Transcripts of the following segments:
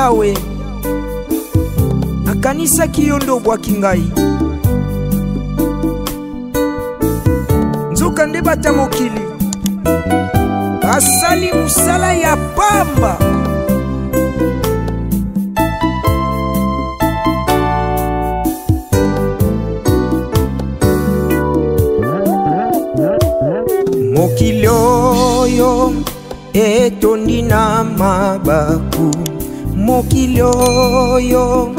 Yawe akanisa kiyondo bwa kingai nzoka nde bata mokili asali musala ya pamba mokili oyo etondi na mabaku mokili oyo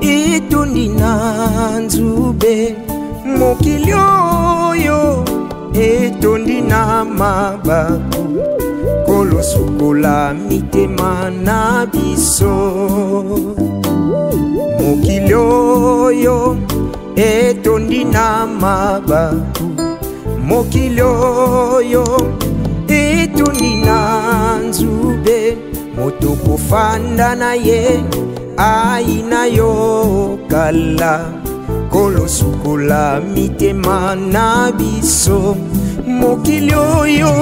etondi na nzube mokili oyo etondi na mabaku kolosukola mitema na biso mokili oyo etondi na mabaku mokili oyo etondi na nzube moto kofanda na ye aina yo kala kolosukola mitema na biso mokili oyo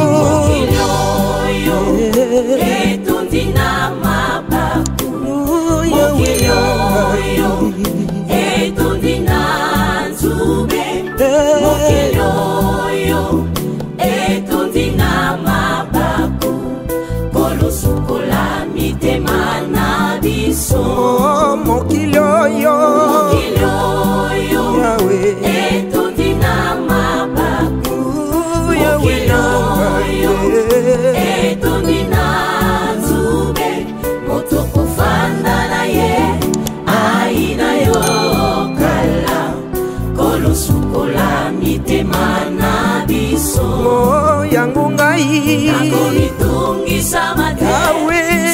etondi na mabaku mokili oyo etondi na nzube mokili oyo etondi na mabaku kolosukola mitema na biso mokili oyo Yawe etondi na mabaku mokili oyo etondi na nzube moto kofanda na ye aina yo kala kolosukola mitema na biso yango ngai nakomitungisa mate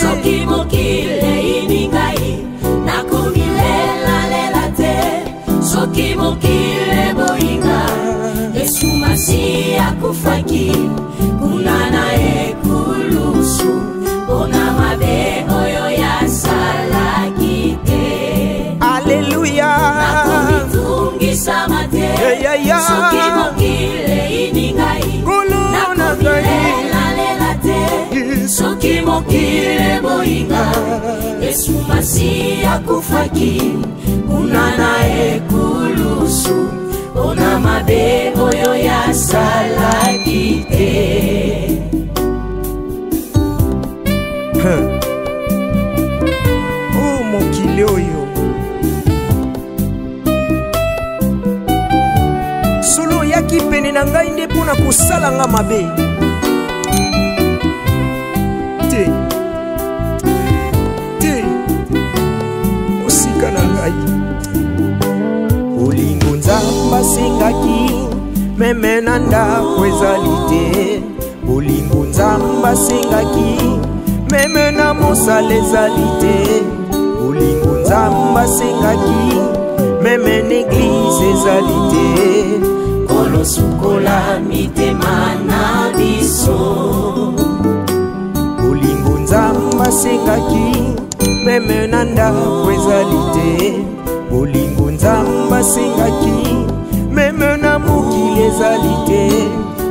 soki mokili ini ngai nakomilela te soki mokili boyinga Yesu Masi akufaki kuna na ekulusu mpona mabe oyo yasalaki te Alleluya nakomitungisa mate soki mokili ini ngai nakomilela te soki mokili boyinga Yesu Masi akufaki kuna na ekulusu mpona mabe oyo yasalaki te o mokili oyo solo oyaki pene na ngai nde mpona kosala nga mabe te osika na ngai olingo nzambe asengaki meme na ndako ezali te olingo nzambe asengaki meme na mosala ezali te olingo nzambe asengaki meme na eglize ezali te kolosukola mitema na biso olingo nzambe asengaki meme na ndako ezali te olingo nzambe asengaki meme na mokili ezali te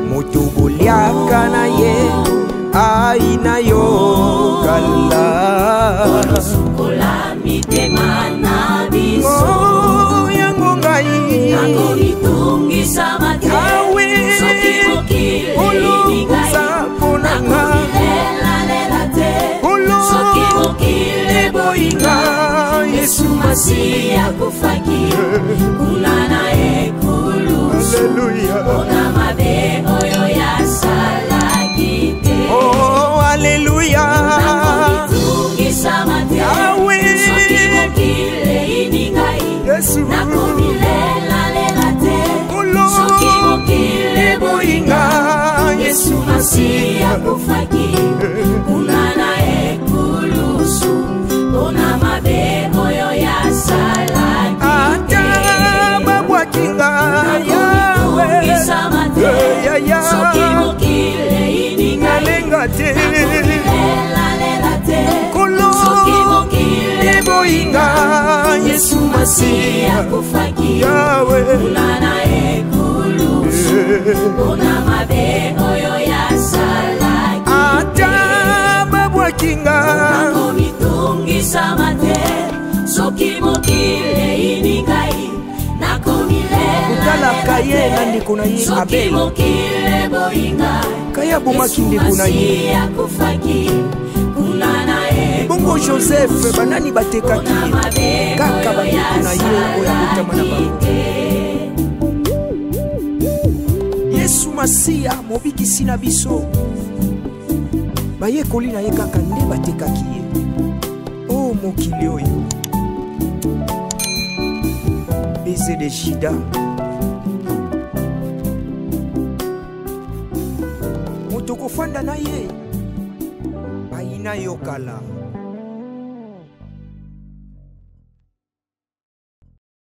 moto boliaka na ye aina yo kala kolosukola mitema na biso yango ngai nakomitungisa mate soki mokili ini ngai nakomilela te soki mokili boyinga Yesu Masi akufaki kuna na ekulusu mpona mabe oyo yasalaki te Alleluya nakomitungisa mate soki mokili ini ngai nakomilela te soki mokili boyinga Yesu Masi akufaki kuna na ekulusu mpona mabe oyo yasalaki te babwakinga nakomitungisa mate soki mokili ini ngai nakomilela te soki mokili boyinga Yesu Masi akufaki kuna na ekulusu mpona mabe oyo yasalaki te babwakinga nakomitungisa soki mokili iningai nakomile kutala kaye na ndeko na ye soki Abel mokili boinga kaya bomaki ndeko na ye bongo Joseph banani batekaki ye kaka bandeko na ye oyo abotama na bango. Yesu Masiya mobikisi na biso bayekoli na ye kaka nde batekaki ye. O mokili oyo baiser de Jida moto kofanda na ye bayina yo kala